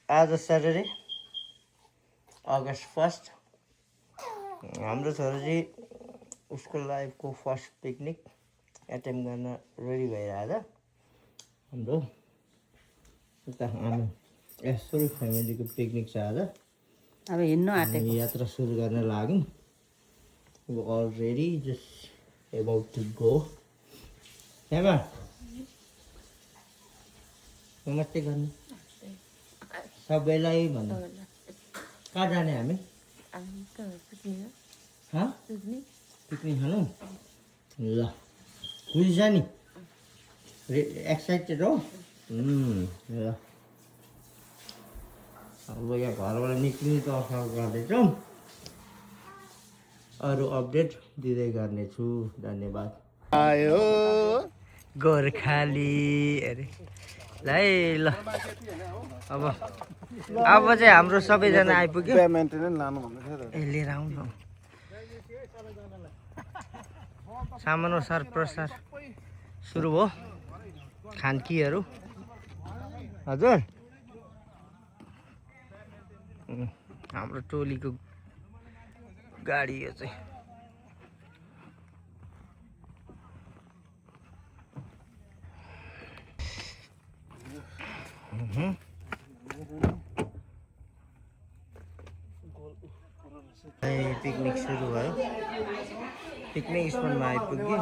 आज स्याटरडे अगस्त 1 हाम्रो छोरा चाहिँ उसको लाइफको फर्स्ट पिकनिक एटेम्प गर्न रेडी भइरहेछ। हाम्रो उता हामी यसो फ्यामिलीको पिकनिक छ आज। अब हिँड्नु आँटेको यात्रा सुरु गर्न लाग्यौँ। Already just about to go. Hema नमस्ते गर्नु सबैलाई भन्नु। कहाँ जाने हामी? पिकनिक खानु ल बुझिन्छ नि? एक्साइटेड हो? ल अब यहाँ घरबाट निक्लिने तर्खर गर्दैछौँ। अरू अपडेट दिँदै गर्नेछु। धन्यवाद। आयो गोर्खाली अरे ल है ल अब चाहिँ हाम्रो सबैजना आइपुग्यो। ए लिएर आउनु सामानो सार प्रसार सुरु भयो। खानकीहरू हजुर हाम्रो टोलीको गाडी यो चाहिँ पिकनिक सुरु भयो। पिकनिक स्पटमा आइपुग्यो।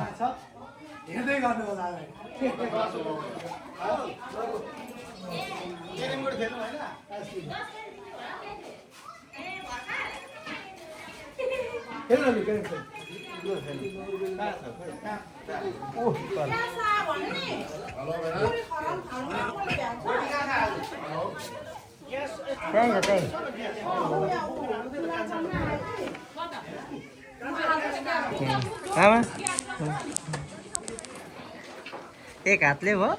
आमा एक हातले भयो।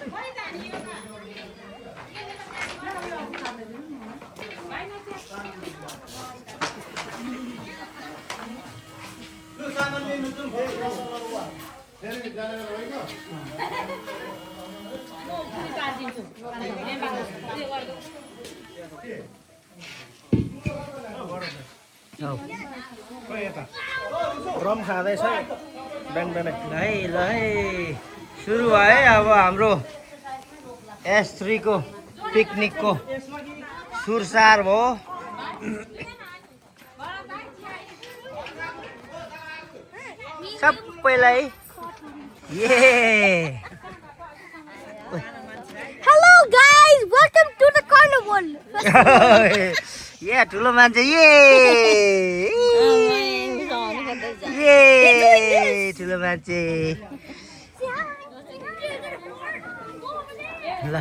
रम खाँदैछ बिहान बिहानै। ल है सुरु भयो है अब हाम्रो S3 को पिकनिकको सुरसार भयो। सबैलाई Hello guys, welcome to the carnival. ठुलो मान्छे ठुलो मान्छे ल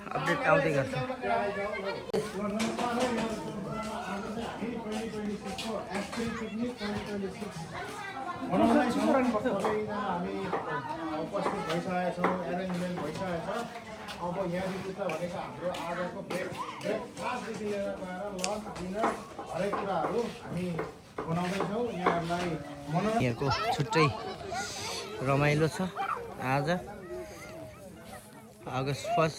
अपडेट आउँदै गर्छ। हामी उपस्थित भइसकेका छौँ। एरेन्जमेन्ट भइसकेको छ। अब यहाँदेखि त भनेको हाम्रो आजको ब्रेकफास्टदेखि लिएर गएर लन्च डिनर हरेक कुराहरू हामी बनाउँदैछौँ। यहाँहरूलाई यहाँको छुट्टै रमाइलो छ। आज अगस्त 1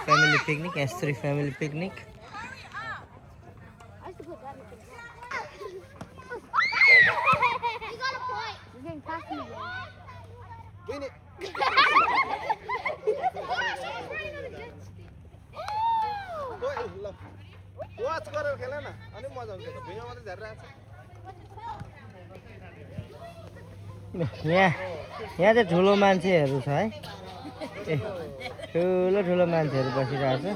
family picnic S3 family picnic. यहाँ चाहिँ ठुलो मान्छेहरू छ है। ए ठुलो मान्छेहरू बसिरहेको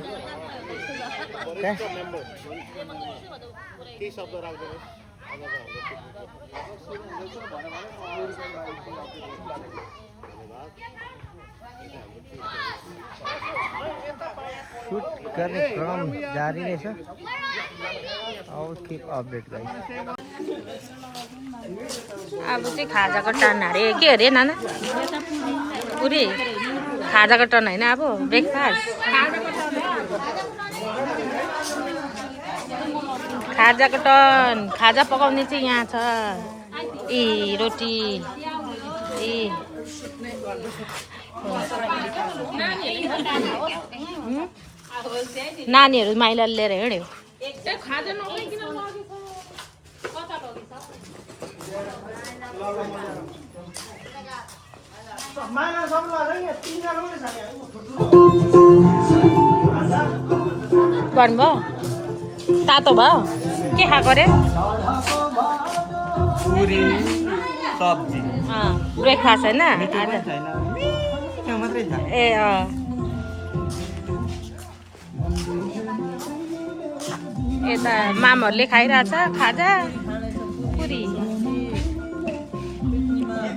सुट गर्ने क्रम जारी नै छ। Keep update guys. अब चाहिँ खाजाको टर्न अरे के अरे नाना पुरी खाजाको टर्न होइन अब ब्रेकफास्ट। खाजाको टर्न। खाजा पकाउने चाहिँ यहाँ छ। ए रोटी ए नानीहरू माइला लिएर हिँड्यो भन्नुभयो तातो भयो के खाएको अरे पुरी सब्जी ब्रेकफास्ट होइन ए यता मामहरूले खाइरहेछ खाजा पुरी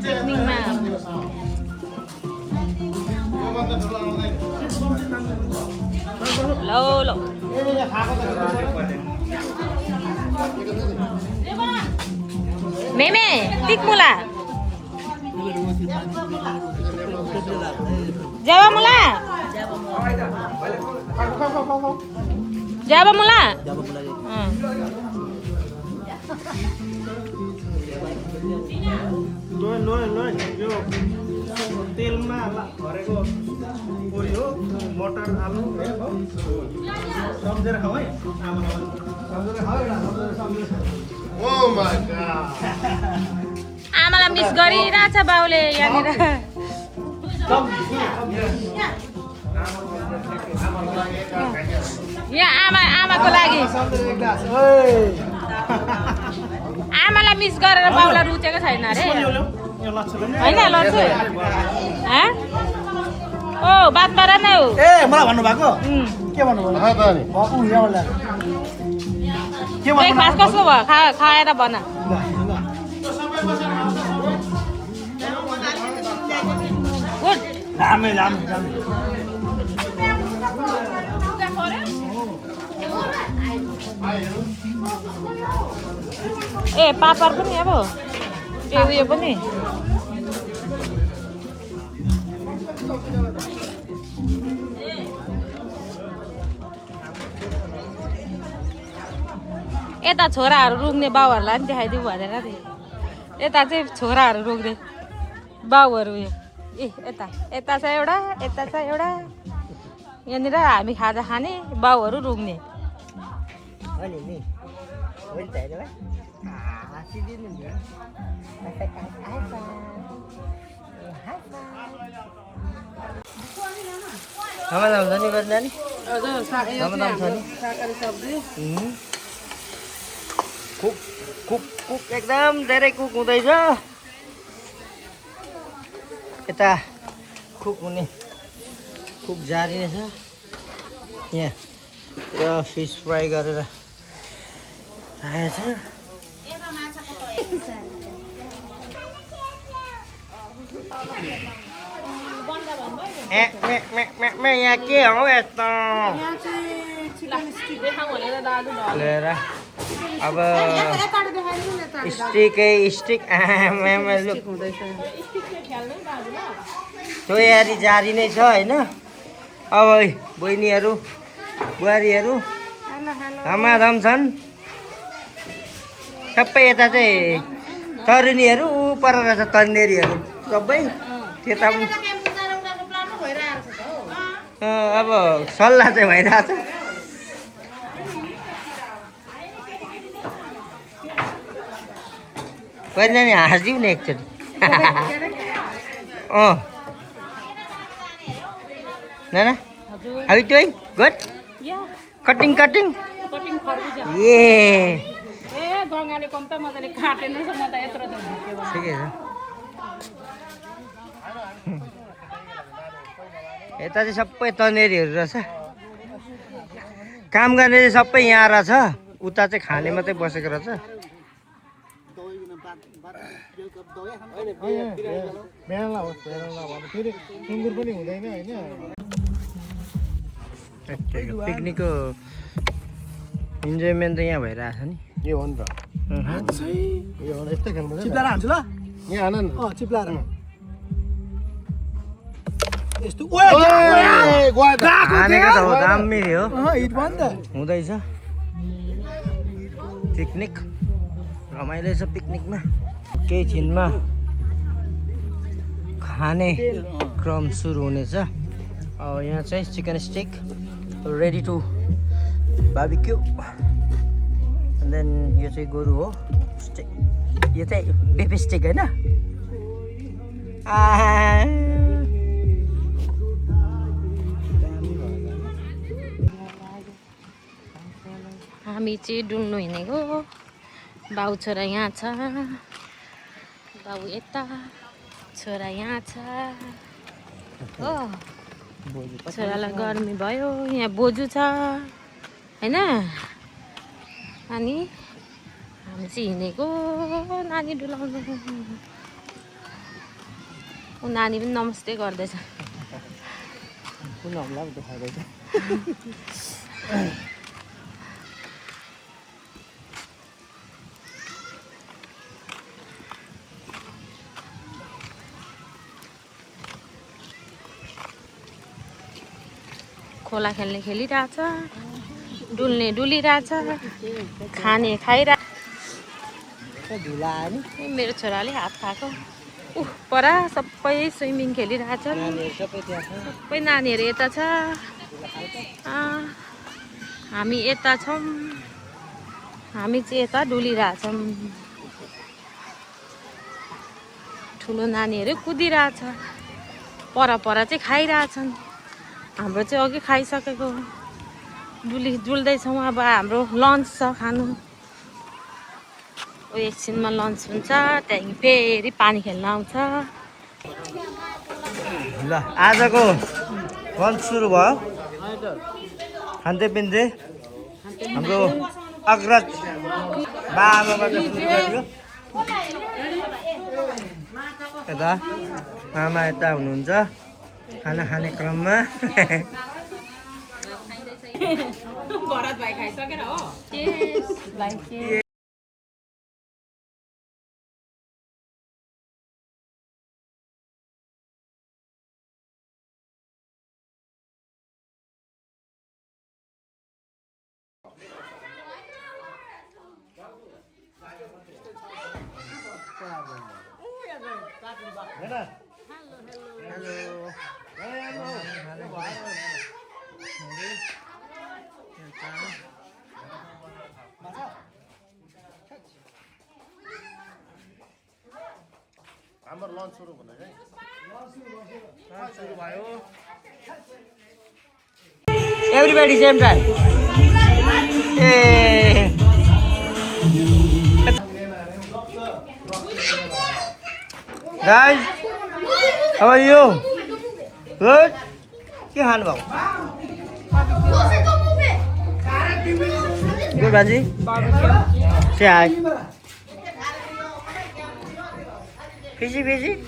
पिकनिकमा लो लो मेमे टिकमुला जाबा मुला जाबा मुला यो तेलमा भरेको पुरी हो मटर आलु सम्झेर खाऊ है सम्झेर खाऊ ओ माय गॉड आमालाई मिस गरिरहेछ बाउले यहाँनिर यहाँ आमाको लागि आमालाई मिस गरेर बाउलाई रुचेको छैन अरे होइन लड्छु ओ बात मार न हो ए मलाई भन्नु भएको के भन्नु भयो त अनि बाबु यहाँबाट के भन्नु ब्रेकफास्ट कस्तो भयो खाएर भन गुड रामे रामे ए पापड पनि अब ए उयो पनि यता छोराहरू रुग्ने बाउहरूलाई पनि देखाइदिउँ भनेर नि यता चाहिँ छोराहरू रुग्ने बाउहरू उयो ए यता यता छ एउटा यता छ एउटा यहाँनिर हामी खाजा खाने बाउहरू रुग्ने धमाधम छ नि बद्ला नि कुक कुक कुक एकदम धेरै कुक हुँदैछ यता कुक हुने कुक जारी नै छ यहाँ र फिस फ्राई गरेर राखेको छ यहाँ के हो यस्तो लिएर अब स्टिक तयारी जारी नै छ होइन अब बहिनीहरू बुहारीहरू धमाधम छन् सबै यता चाहिँ तरुनीहरू पर रहेछ तन्नेरीहरू सबै त्यता पनि अब सल्लाह चाहिँ भइरहेछ कहिले नानी हाँसिदिउँ न एकचोटि नाना how you doing good cutting cutting ए ठिकै छ यता चाहिँ सबै तनेरीहरू रहेछ काम गर्ने चाहिँ सबै यहाँ रहेछ उता चाहिँ खाने मात्रै बसेको रहेछ पिकनिकको इन्जोयमेन्ट त यहाँ भइरहेछ नि यो हो नि त यो हो यस्तै खेल्नु चिप्लाएर हान्छु ल यहाँ हान न चिप्लाएर यस्तो हानेको त हो दामी हो हुँदैछ पिकनिक रमाइलो छ पिकनिकमा केही छिनमा खाने क्रम सुरु हुनेछ यहाँ चाहिँ chicken stick ready to barbecue and then यो चाहिँ गोरु हो स्टिक यो चाहिँ बेबी स्टिक होइन हामी चाहिँ डुल्नु हिँडेको बाउ छोरा यहाँ छ बाउ यता छोरा यहाँ छ हो छोरालाई गर्मी भयो यहाँ बोजू छ होइन अनि हामी चाहिँ हिँडेको नानी डुलाउनु ऊ नानी पनि नमस्ते गर्दैछ खोला खेल्ने खेलिरहेछ डुल्ने डुलिरहेछ खाने खाइरहेछ मेरो छोराले हात खाएको परा सबै स्विमिङ खेलिरहेछ सबै नानीहरू यता छ हामी यता छौँ हामी चाहिँ यता डुलिरहेछौँ ठुलो नानीहरू कुदिरहेछ पर चाहिँ खाइरहेछन् हाम्रो चाहिँ अघि खाइसकेको डुल्दैछौँ अब हाम्रो लन्च छ खानु एकछिनमा लन्च हुन्छ त्यहाँदेखि फेरि पानी खेल्न आउँछ ल आजको लन्च सुरु भयो खाँदै पिन्दै हाम्रो अग्रज बाबाबाट सुरु गरियो यता आमा यता हुनुहुन्छ खाना खाने क्रममा भरत भाइ खाइसकेर हो हाम्रो लन्च सुरु भनेको सुरु भयो everybody same time a guys how are you good के खानु भएको गुड बाजी से हाय Fishy, fishy.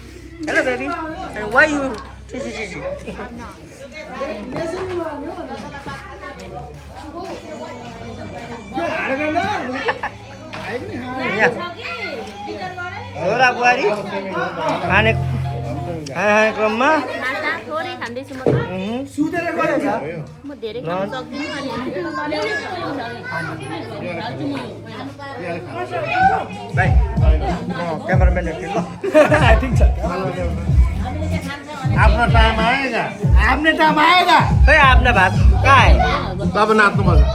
Hello, baby. And why you fishy? Hola, buari. Anek क्रममा थोरै खाँदैछु म म धेरै खान सक्दिनँ भाइ क्यामेराम्यान ठिक छ आफ्नो टाइम आएगा आपने टाइम आएगा खै आफ्ना भात कहाँ है बाबा नाच्नु मजा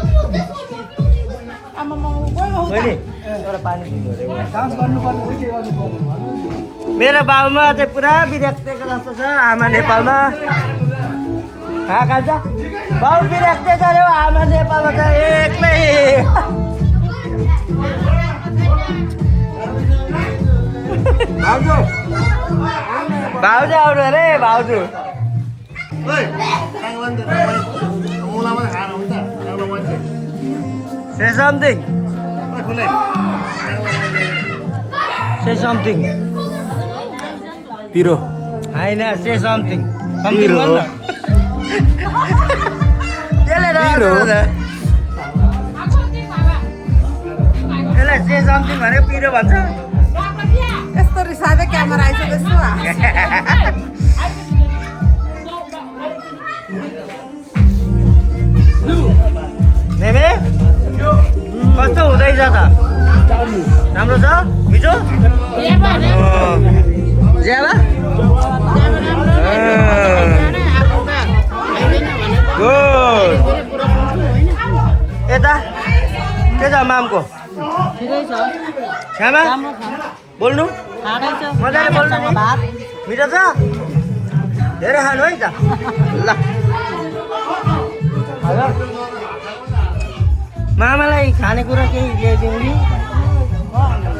बहिनी एउटा पानी दिनु अरे डान्स गर्नुपर्ने के गर्नुपर्ने मेरो बाउमा चाहिँ पुरा विरक्तिको जस्तो छ आमा नेपालमा खान्छ बाउ विरक्ति गऱ्यो आमा नेपालमा त एक्लै भाउजू आउनु अरे भाउजू Say something. Say something. Piro. Aina, say something. Something Piro. Piro. यसलाई say something भने पिरो भन्छ यस्तो रिसाएको क्यामेरा आइसकेको छु नेमे कस्तो हुँदैछ त राम्रो छ मिठो ज्याला यता के छ मामको ठिकै छ श्यामा राम्रो छ बोल्नु खाँदै छ मजाले बोल्नु नि भात मिठो छ धेरै खानु है त ल हेलो मामालाई खानेकुरा केही ल्याइदिउँ नि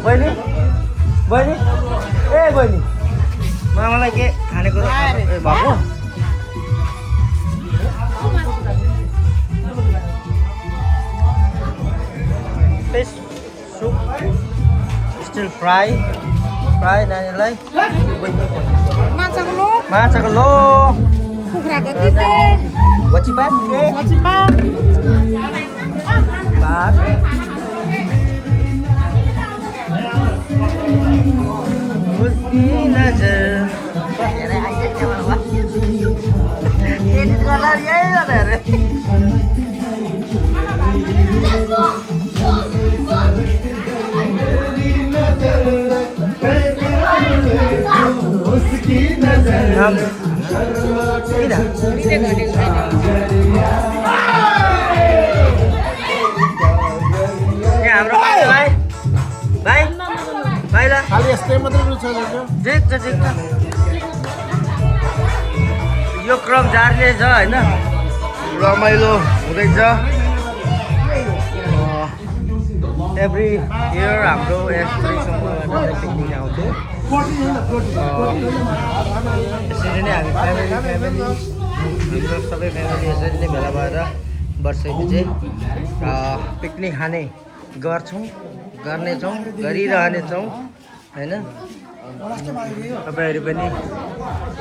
बहिनी बहिनी ए बहिनी मामालाई के खानेकुरा भएको फिस सुप स्टिल फ्राई नानीलाई माछाको लो कुखुराको तिते वचिपात के मचिपात भात उसकी नजर हाम्रो भाइ भाइ भाइला खालि यस्तै मात्रै रुच छ ठिक छ यो क्रम जारी छ होइन रमाइलो हुँदैछ एभ्री इयर हाम्रो यसरी पिकनिक आउँथ्यो यसरी नै हामी फ्यामिली हाम्रो सबै फ्यामिली यसरी नै भेला भएर वर्षैपछि पिकनिक खाने गर्छौँ गर्नेछौँ गरिरहनेछौँ होइन तपाईँहरू पनि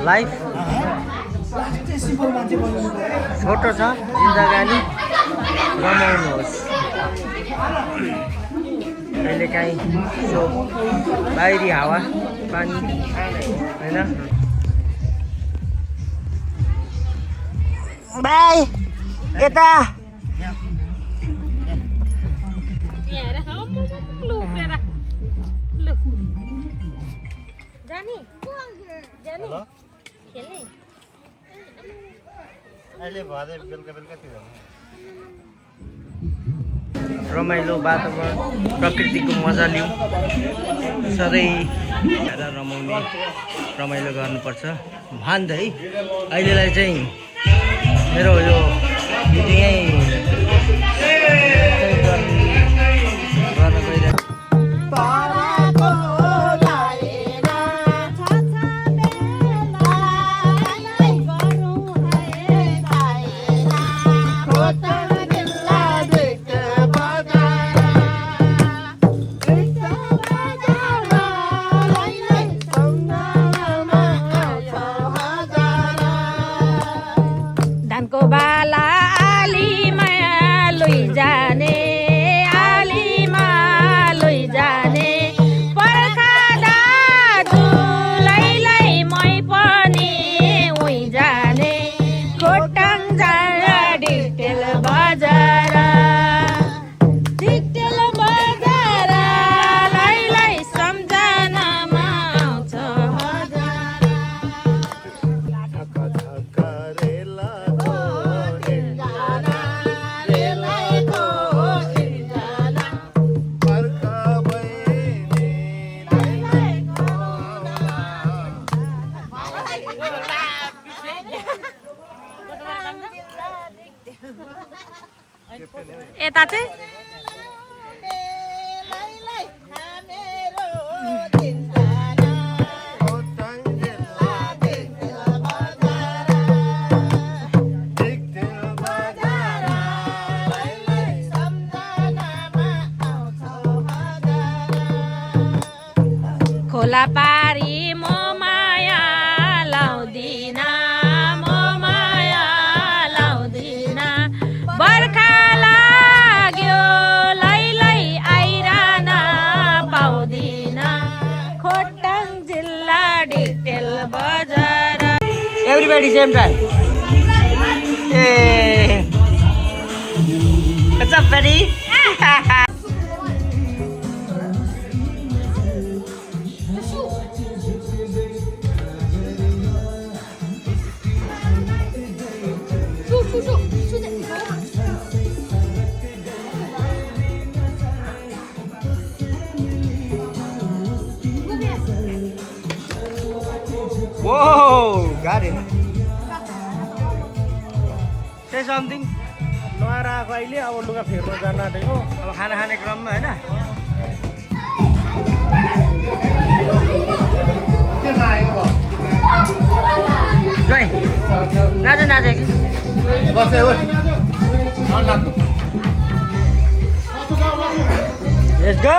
लाइफ छोटो छ जिन्दगानी रमाउनुहोस् कहिलेकाहीँ यसो बाहिरी हावा पानी होइन बाई यता रमाइलो वातावरण प्रकृतिको मजा लिउँ सधैँ रमाउने रमाइलो गर्नुपर्छ भान्दै अहिलेलाई चाहिँ मेरो यो यहीँ गर्न गइरहेको यता चाहिँ खोला पारी म माया लाउँदिन म माया लाउँदिन बर्खा लाग्यो लैलै आइरहन पाउँदिन खोटाङ जिल्ला डिटेल बजार Everybody same time. Hey. What's up, buddy? Say something. नुहाएर आएको अहिले अब लुगा फेर्न जान आँटेको अब खाना खाने क्रममा होइन के नआएको जय नाचे कि बस्दै हो Let's go!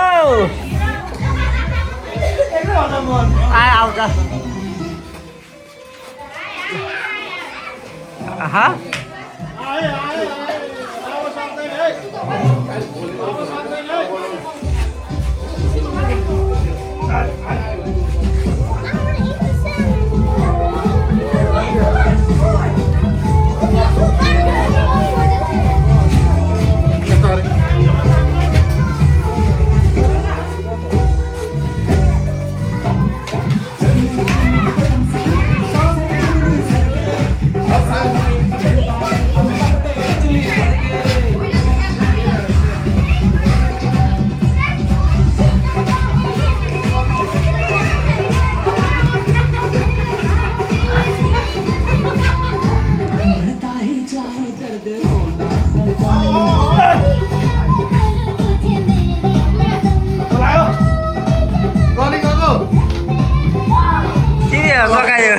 आयो आउँछ आहा लगायो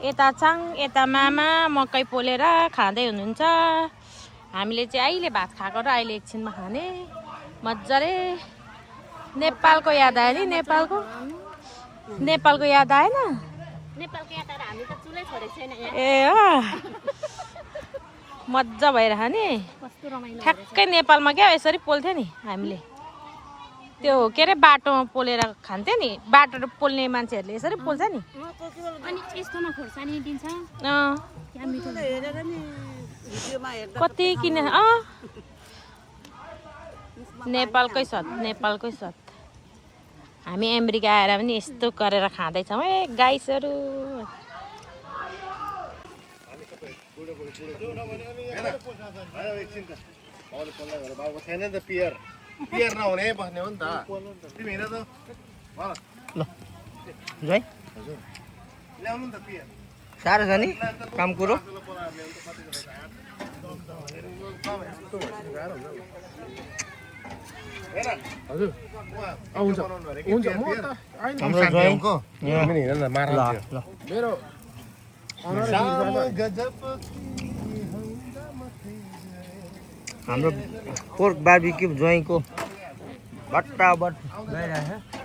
यता चाङ यता मामा मकै पोलेर खाँदै हुनुहुन्छ हामीले चाहिँ अहिले भात खाएको र अहिले एकछिनमा खाने मजाले नेपालको याद आयो नि नेपालको याद आएन ए हो मजा भइरह नि ठ्याक्कै नेपालमा क्या यसरी पोल्थ्यो नि हामीले त्यो के अरे बाटोमा पोलेर खान्थ्यो नि बाटो पोल्ने मान्छेहरूले यसरी पोल्छ नि कति किने नेपालकै स्वाद हामी अमेरिका आएर पनि यस्तो गरेर खाँदैछौँ ए गाइसहरू पियर नहुने बस्ने हो नि त तिमी हेर त ल जय ल्याउनु नि त पियर साह्रो छ नि काम कुरो हजुर हुन्छ हुन्छ म त हाम्रो जयको हेर न मार ल मेरो हाम्रो पोर्क बार्बिक्यू ज्वाइँको भट्टाभट गइरहेछ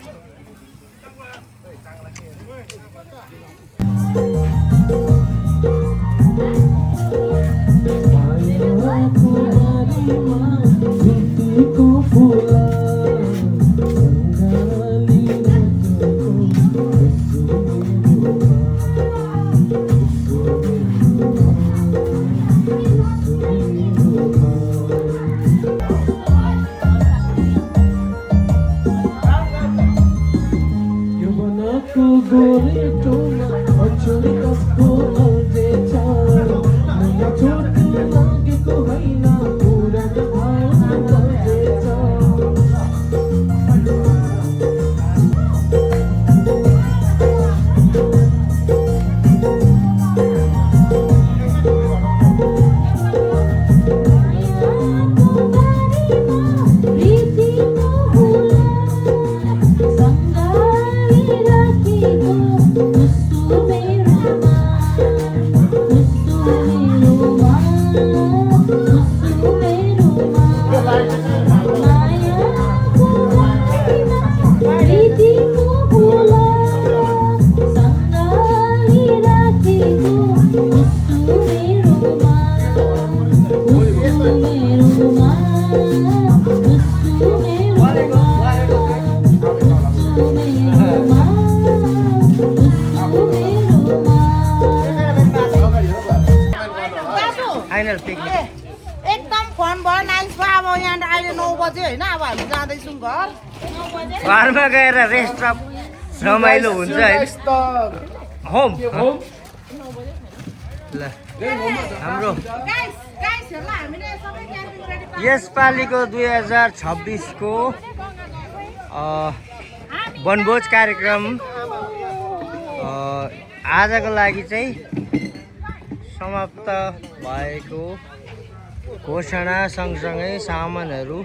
फाइनल पिकनिक एकदम फन भयो नाइस भयो अब यहाँ अहिले 9 बजे होइन अब हामी जाँदैछौँ घर घरमा गएर रेस्ट रमाइलो हुन्छ है होम ल हाम्रो यसपालिको 2026 को वनभोज कार्यक्रम आजको लागि चाहिँ समाप्त भएको घोषणा सँगसँगै सामानहरू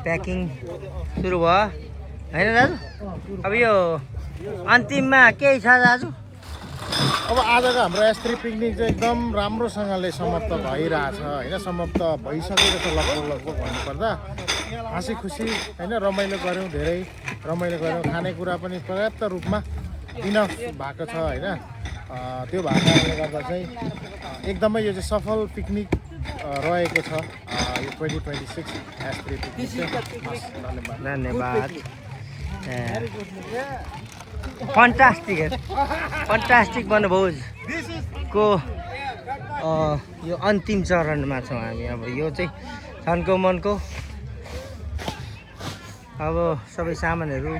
प्याकिङ सुरु भयो होइन दाजु? अब यो अन्तिममा केही छ दाजु? अब आजको हाम्रो S3 पिकनिक चाहिँ एकदम राम्रोसँगले समाप्त भइरहेछ होइन, समाप्त भइसकेको छ लगभग भन्नुपर्दा। हाँसी खुसी होइन, रमाइलो गऱ्यौँ, धेरै रमाइलो गऱ्यौँ, खानेकुरा पनि पर्याप्त रूपमा इनफ भएको छ होइन। त्यो भएको कारणले गर्दा चाहिँ एकदमै यो चाहिँ सफल पिकनिक रहेको छ यो 2026 S3 पिकनिक। धन्यवाद। फन्टास्टिक वनभोजको यो अन्तिम चरणमा छौँ हामी। अब यो चाहिँ छन्को मनको अब सबै सामानहरू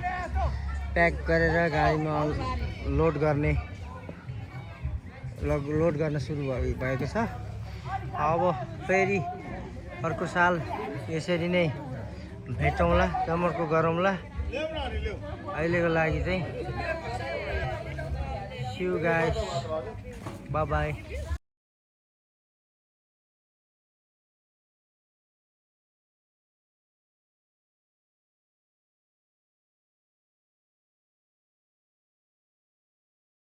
प्याक गरेर गाडीमा लोड गर्न सुरु भएको छ। अब फेरि अर्को साल यसरी नै भेटौँला, जमर्को गरौँला। अहिलेको लागि चाहिँ see you guys, bye bye.